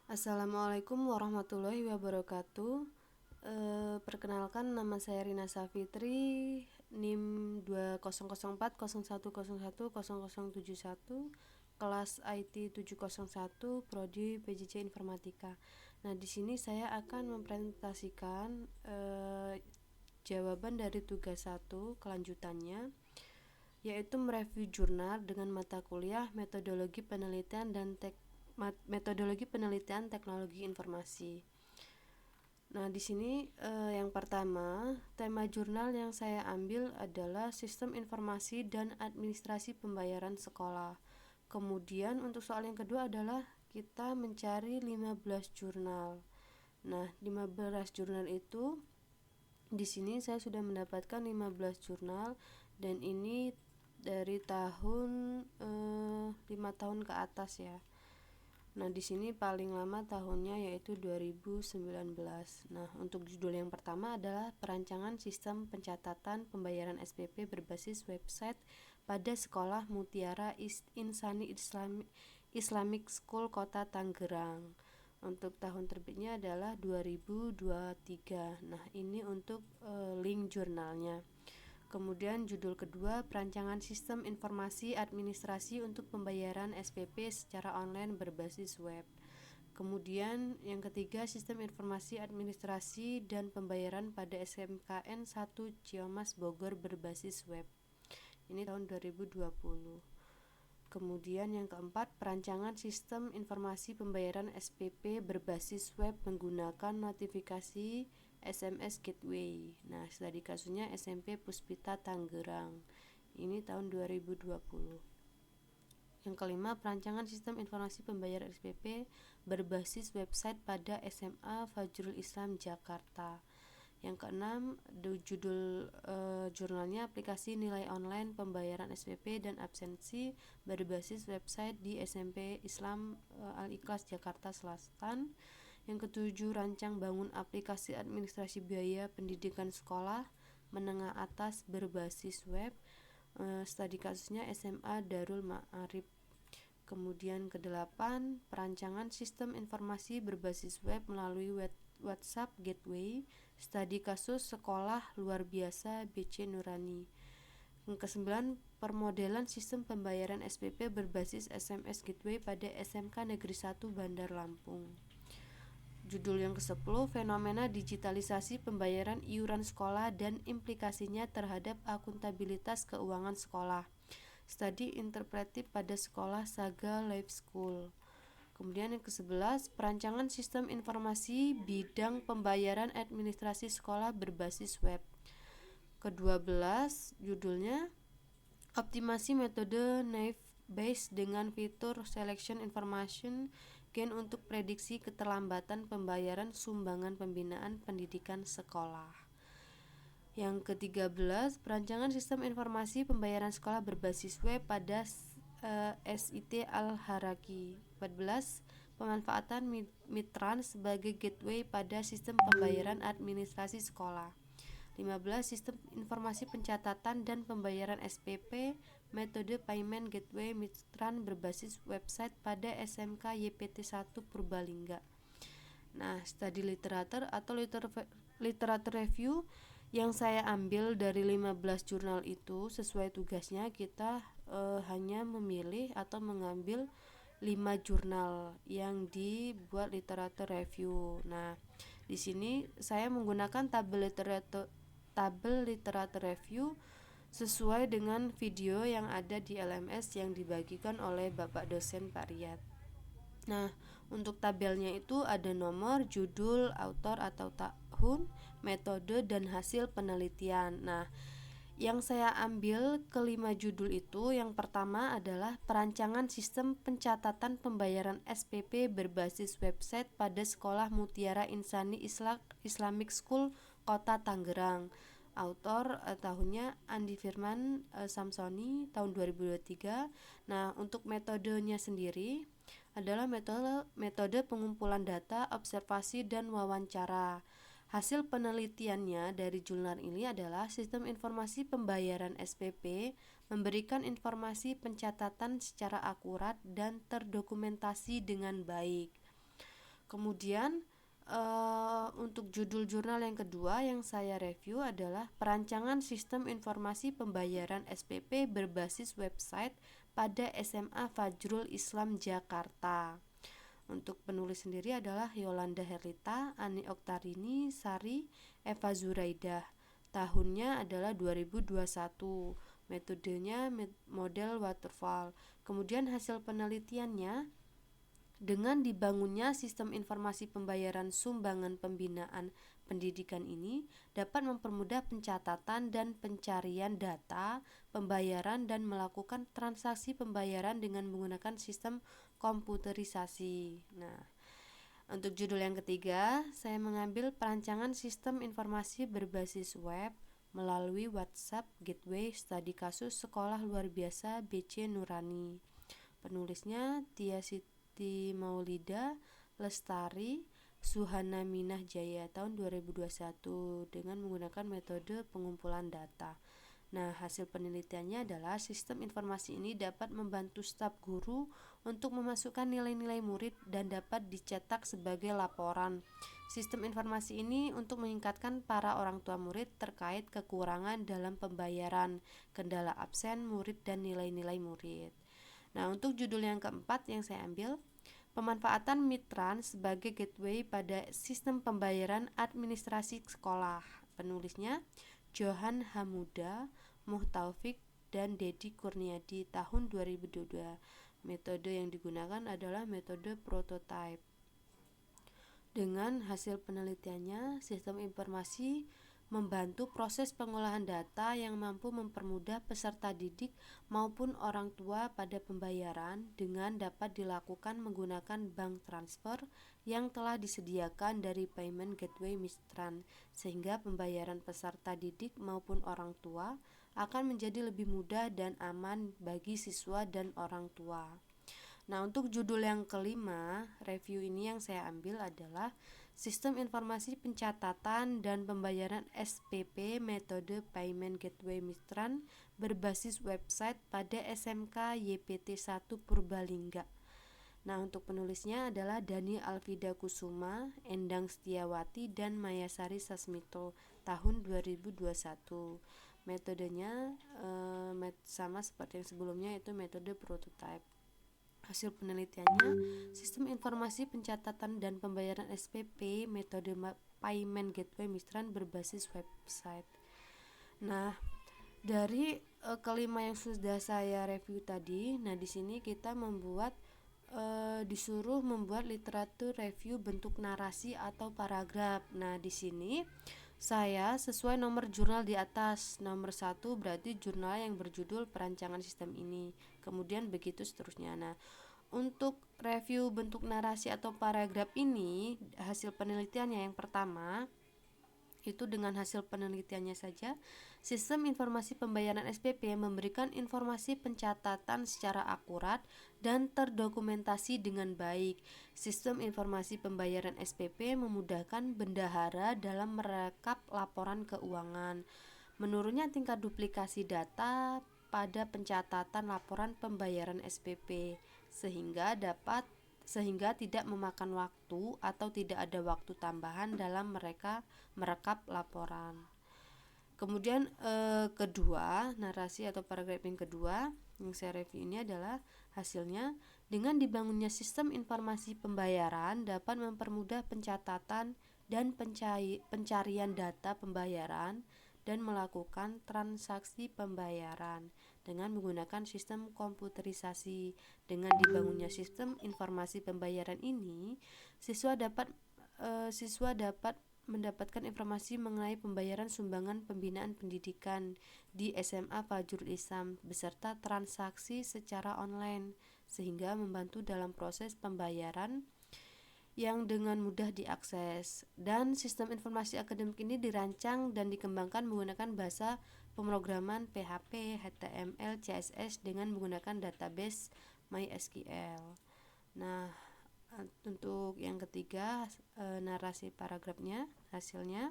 Assalamualaikum warahmatullahi wabarakatuh. Perkenalkan, nama saya Rina Safitri, NIM 200401010071, kelas IT 701, prodi PJJ Informatika. Nah, di sini saya akan mempresentasikan jawaban dari tugas 1 kelanjutannya, yaitu mereview jurnal dengan mata kuliah metodologi penelitian teknologi informasi. Nah, di sini yang pertama, tema jurnal yang saya ambil adalah Sistem Informasi dan Administrasi Pembayaran Sekolah. Kemudian untuk soal yang kedua adalah kita mencari 15 jurnal. Nah, 15 jurnal itu di sini saya sudah mendapatkan 15 jurnal, dan ini dari tahun 5 tahun ke atas ya. Nah, di sini paling lama tahunnya yaitu 2019. Nah, untuk judul yang pertama adalah Perancangan Sistem Pencatatan Pembayaran SPP berbasis website pada Sekolah Mutiara Insani Islamic School Kota Tangerang. Untuk tahun terbitnya adalah 2023. Nah, ini untuk link jurnalnya. Kemudian judul kedua, Perancangan Sistem Informasi Administrasi untuk Pembayaran SPP secara online berbasis web. Kemudian yang ketiga, Sistem Informasi Administrasi dan Pembayaran pada SMKN 1 Ciamas Bogor berbasis web. Ini tahun 2020. Kemudian yang keempat, Perancangan Sistem Informasi Pembayaran SPP berbasis web menggunakan notifikasi SMS Gateway. Nah, studi kasusnya SMP Puspita Tangerang. Ini tahun 2020. Yang kelima, Perancangan Sistem Informasi Pembayaran SPP berbasis website pada SMA Fajrul Islam Jakarta. Yang keenam, judul jurnalnya Aplikasi Nilai Online Pembayaran SPP dan Absensi berbasis website di SMP Islam Al-Ikhlas Jakarta Selatan. Yang ketujuh, Rancang Bangun Aplikasi Administrasi Biaya Pendidikan Sekolah Menengah Atas berbasis web. Studi kasusnya SMA Darul Ma'arif. Kemudian kedelapan, Perancangan Sistem Informasi berbasis web melalui WhatsApp Gateway. Studi kasus Sekolah Luar Biasa BC Nurani. Yang kesembilan, Permodelan Sistem Pembayaran SPP berbasis SMS Gateway pada SMK Negeri 1 Bandar Lampung. Judul yang ke-10, Fenomena Digitalisasi Pembayaran Iuran Sekolah dan Implikasinya Terhadap Akuntabilitas Keuangan Sekolah. Studi interpretif pada Sekolah Saga Life School. Kemudian yang ke-11, Perancangan Sistem Informasi Bidang Pembayaran Administrasi Sekolah berbasis web. Ke-12, judulnya Optimasi Metode Naive Bayes dengan fitur Selection Information Gain untuk prediksi keterlambatan pembayaran sumbangan pembinaan pendidikan sekolah. Yang ke-13, Perancangan Sistem Informasi Pembayaran Sekolah berbasis web pada SIT Al-Haraki. 14, Pemanfaatan Mitran sebagai gateway pada sistem pembayaran administrasi sekolah. 15, Sistem Informasi Pencatatan dan Pembayaran SPP Metode Payment Gateway Mitran berbasis website pada SMK YPT 1 Purbalingga. Nah, studi literatur atau literatur review yang saya ambil dari 15 jurnal itu sesuai tugasnya kita hanya memilih atau mengambil 5 jurnal yang dibuat literatur review. Nah, di sini saya menggunakan tabel literatur review sesuai dengan video yang ada di LMS yang dibagikan oleh Bapak dosen Pak Riyad. Nah, untuk tabelnya itu ada nomor, judul, autor atau tahun, metode, dan hasil penelitian. Nah, yang saya ambil kelima judul itu, yang pertama adalah Perancangan Sistem Pencatatan Pembayaran SPP berbasis website pada Sekolah Mutiara Insani Islamic School Kota Tangerang. Autor tahunnya Andi Firman Samsoni tahun 2023. Nah, untuk metodenya sendiri adalah metode pengumpulan data, observasi, dan wawancara. Hasil penelitiannya dari jurnal ini adalah Sistem Informasi Pembayaran SPP memberikan informasi pencatatan secara akurat dan terdokumentasi dengan baik. Kemudian untuk judul jurnal yang kedua yang saya review adalah perancangan sistem informasi pembayaran SPP berbasis website pada SMA Fajrul Islam Jakarta. Untuk penulis sendiri adalah Yolanda Herlita, Ani Oktarini, Sari, Eva Zuraidah. Tahunnya adalah 2021. Metodenya model waterfall. Kemudian hasil penelitiannya, dengan dibangunnya sistem informasi pembayaran sumbangan pembinaan pendidikan ini dapat mempermudah pencatatan dan pencarian data pembayaran dan melakukan transaksi pembayaran dengan menggunakan sistem komputerisasi. Nah, untuk judul yang ketiga, saya mengambil perancangan sistem informasi berbasis web melalui WhatsApp Gateway Studi Kasus Sekolah Luar Biasa BC Nurani. Penulisnya Tia Siti Maulida Lestari Suhana Minah Jaya tahun 2021 dengan menggunakan metode pengumpulan data. Nah, hasil penelitiannya adalah sistem informasi ini dapat membantu staf guru untuk memasukkan nilai-nilai murid dan dapat dicetak sebagai laporan. Sistem informasi ini untuk meningkatkan para orang tua murid terkait kekurangan dalam pembayaran, kendala absen murid dan nilai-nilai murid. Nah, untuk judul yang keempat yang saya ambil, pemanfaatan Mitran sebagai gateway pada sistem pembayaran administrasi sekolah. Penulisnya Johan Hamuda, Muhtaufik, dan Dedi Kurniadi tahun 2022. Metode yang digunakan adalah metode prototype. Dengan hasil penelitiannya, sistem informasi membantu proses pengolahan data yang mampu mempermudah peserta didik maupun orang tua pada pembayaran dengan dapat dilakukan menggunakan bank transfer yang telah disediakan dari Payment Gateway Mitran, sehingga pembayaran peserta didik maupun orang tua akan menjadi lebih mudah dan aman bagi siswa dan orang tua. Nah, untuk judul yang kelima, review ini yang saya ambil adalah Sistem Informasi Pencatatan dan Pembayaran SPP Metode Payment Gateway Mitran berbasis website pada SMK YPT 1 Purbalingga. Nah, untuk penulisnya adalah Dani Alvida Kusuma, Endang Setiawati, dan Mayasari Sasmito tahun 2021. Metodenya sama seperti yang sebelumnya, yaitu metode prototype. Hasil penelitiannya, sistem informasi pencatatan dan pembayaran SPP metode Payment Gateway Mitran berbasis website. Nah, dari kelima yang sudah saya review tadi, nah di sini kita disuruh membuat literatur review bentuk narasi atau paragraf. Nah, di sini saya sesuai nomor jurnal di atas. Nomor 1 berarti jurnal yang berjudul perancangan sistem ini. Kemudian begitu seterusnya. Nah, untuk review bentuk narasi atau paragraf ini, hasil penelitiannya yang pertama itu dengan hasil penelitiannya saja, sistem informasi pembayaran SPP memberikan informasi pencatatan secara akurat dan terdokumentasi dengan baik. Sistem informasi pembayaran SPP memudahkan bendahara dalam merekap laporan keuangan. Menurunnya tingkat duplikasi data pada pencatatan laporan pembayaran SPP sehingga tidak memakan waktu atau tidak ada waktu tambahan dalam mereka merekap laporan. Kemudian kedua, narasi atau paragraf yang kedua yang saya review ini adalah hasilnya, dengan dibangunnya sistem informasi pembayaran dapat mempermudah pencatatan dan pencarian data pembayaran dan melakukan transaksi pembayaran dengan menggunakan sistem komputerisasi. Dengan dibangunnya sistem informasi pembayaran ini, siswa dapat mendapatkan informasi mengenai pembayaran sumbangan pembinaan pendidikan di SMA Fajrul Islam beserta transaksi secara online, sehingga membantu dalam proses pembayaran yang dengan mudah diakses. Dan sistem informasi akademik ini dirancang dan dikembangkan menggunakan bahasa pemrograman PHP, HTML, CSS dengan menggunakan database MySQL. Nah, untuk yang ketiga, narasi paragrafnya hasilnya,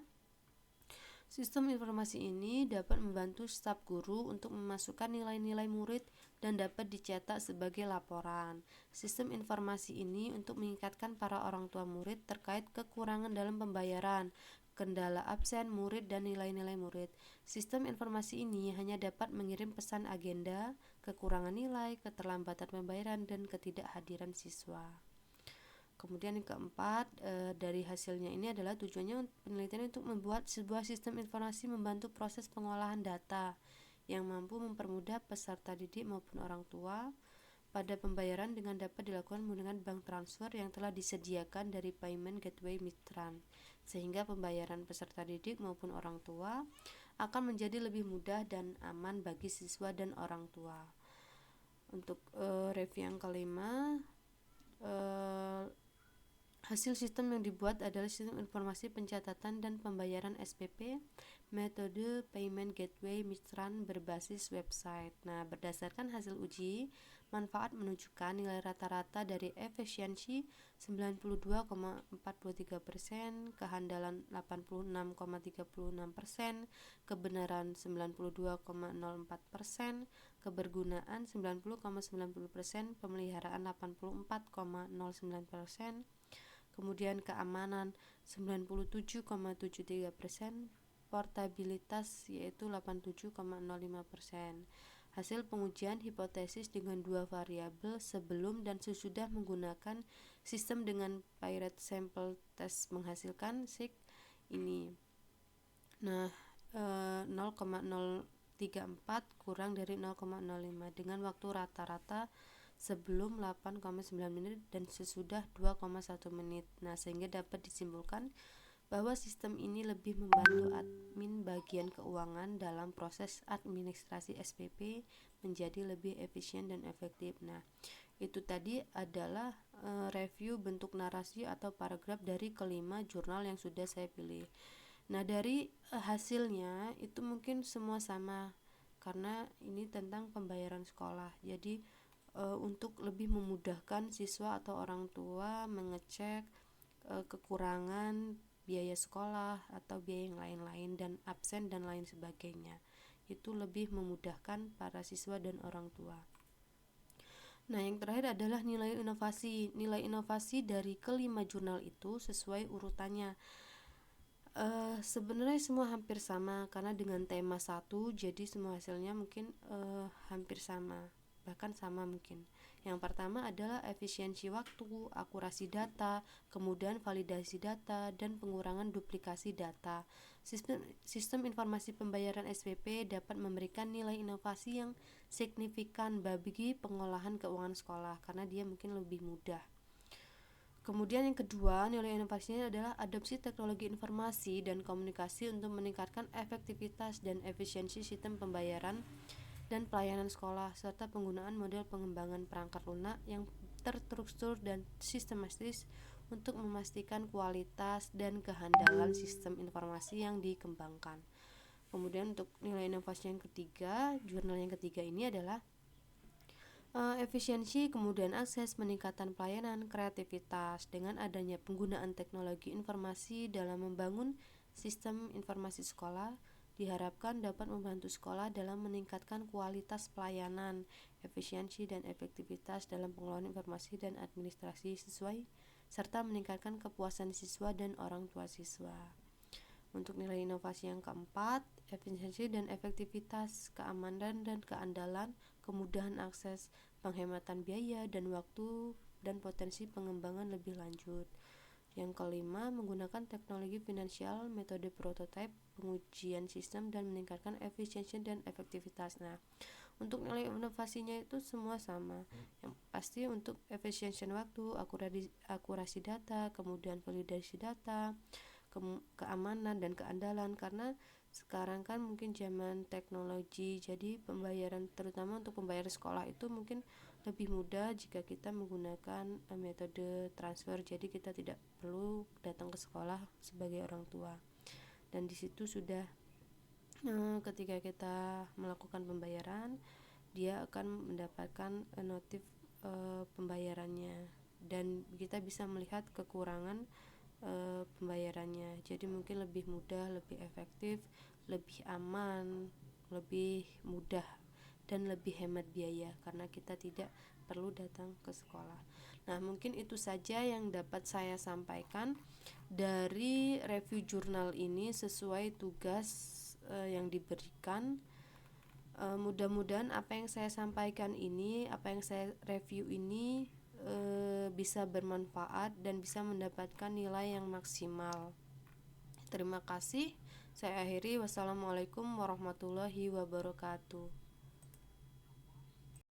Sistem informasi ini dapat membantu staf guru untuk memasukkan nilai-nilai murid dan dapat dicetak sebagai laporan. Sistem informasi ini untuk mengingatkan para orang tua murid terkait kekurangan dalam pembayaran, kendala absen murid dan nilai-nilai murid. Sistem informasi ini hanya dapat mengirim pesan agenda, kekurangan nilai, keterlambatan pembayaran, dan ketidakhadiran siswa. Kemudian yang keempat, dari hasilnya ini adalah tujuannya penelitian untuk membuat sebuah sistem informasi membantu proses pengolahan data yang mampu mempermudah peserta didik maupun orang tua pada pembayaran dengan dapat dilakukan menggunakan bank transfer yang telah disediakan dari Payment Gateway Mitran, sehingga pembayaran peserta didik maupun orang tua akan menjadi lebih mudah dan aman bagi siswa dan orang tua. Untuk review yang kelima, hasil sistem yang dibuat adalah sistem informasi pencatatan dan pembayaran SPP, metode Payment Gateway Mitran berbasis website. Nah, berdasarkan hasil uji, manfaat menunjukkan nilai rata-rata dari efisiensi 92,43%, kehandalan 86,36%, kebenaran 92,04%, kebergunaan 90,90%, pemeliharaan 84,09%, kemudian keamanan 97,73%, portabilitas yaitu 87,05%. Hasil pengujian hipotesis dengan dua variabel sebelum dan sesudah menggunakan sistem dengan Pirate Sample Test menghasilkan SIG ini. Nah, 0,034 kurang dari 0,05 dengan waktu rata-rata sebelum 8,9 menit dan sesudah 2,1 menit. Nah, sehingga dapat disimpulkan bahwa sistem ini lebih membantu admin bagian keuangan dalam proses administrasi SPP menjadi lebih efisien dan efektif. Nah, itu tadi adalah review bentuk narasi atau paragraf dari kelima jurnal yang sudah saya pilih. Nah, dari hasilnya itu mungkin semua sama karena ini tentang pembayaran sekolah. Jadi untuk lebih memudahkan siswa atau orang tua mengecek kekurangan biaya sekolah atau biaya yang lain-lain dan absen dan lain sebagainya. Itu lebih memudahkan para siswa dan orang tua. Nah, yang terakhir adalah nilai inovasi. Nilai inovasi dari kelima jurnal itu sesuai urutannya. Sebenarnya semua hampir sama karena dengan tema satu, jadi semua hasilnya mungkin hampir sama, bahkan sama mungkin. Yang pertama adalah efisiensi waktu, akurasi data, kemudian validasi data, dan pengurangan duplikasi data. Sistem informasi pembayaran SPP dapat memberikan nilai inovasi yang signifikan bagi pengolahan keuangan sekolah karena dia mungkin lebih mudah. Kemudian yang kedua, nilai inovasinya adalah adopsi teknologi informasi dan komunikasi untuk meningkatkan efektivitas dan efisiensi sistem pembayaran dan pelayanan sekolah, serta penggunaan model pengembangan perangkat lunak yang terstruktur dan sistematis untuk memastikan kualitas dan kehandalan sistem informasi yang dikembangkan. Kemudian untuk nilai inovasi yang ketiga, jurnal yang ketiga ini adalah efisiensi, kemudian akses, peningkatan pelayanan, kreativitas dengan adanya penggunaan teknologi informasi dalam membangun sistem informasi sekolah diharapkan dapat membantu sekolah dalam meningkatkan kualitas pelayanan, efisiensi dan efektivitas dalam pengelolaan informasi dan administrasi sesuai serta meningkatkan kepuasan siswa dan orang tua siswa. Untuk nilai inovasi yang keempat, efisiensi dan efektivitas, keamanan dan keandalan, kemudahan akses, penghematan biaya dan waktu, dan potensi pengembangan lebih lanjut. Yang kelima, menggunakan teknologi finansial, metode prototipe, pengujian sistem, dan meningkatkan efisiensi dan efektivitas. Nah, untuk nilai inovasinya itu semua sama. Yang pasti untuk efisiensi waktu, akurasi data, kemudian validasi data, keamanan dan keandalan, karena sekarang kan mungkin zaman teknologi, jadi pembayaran terutama untuk pembayaran sekolah itu mungkin lebih mudah jika kita menggunakan metode transfer, jadi kita tidak perlu datang ke sekolah sebagai orang tua, dan di situ sudah ketika kita melakukan pembayaran dia akan mendapatkan notif pembayarannya dan kita bisa melihat kekurangan pembayarannya. Jadi mungkin lebih mudah, lebih efektif, lebih aman, lebih mudah, dan lebih hemat biaya karena kita tidak perlu datang ke sekolah. Nah, mungkin itu saja yang dapat saya sampaikan dari review jurnal ini sesuai tugas yang diberikan. Mudah-mudahan apa yang saya sampaikan ini, apa yang saya review ini bisa bermanfaat dan bisa mendapatkan nilai yang maksimal. Terima kasih. Saya akhiri. Wassalamualaikum warahmatullahi wabarakatuh.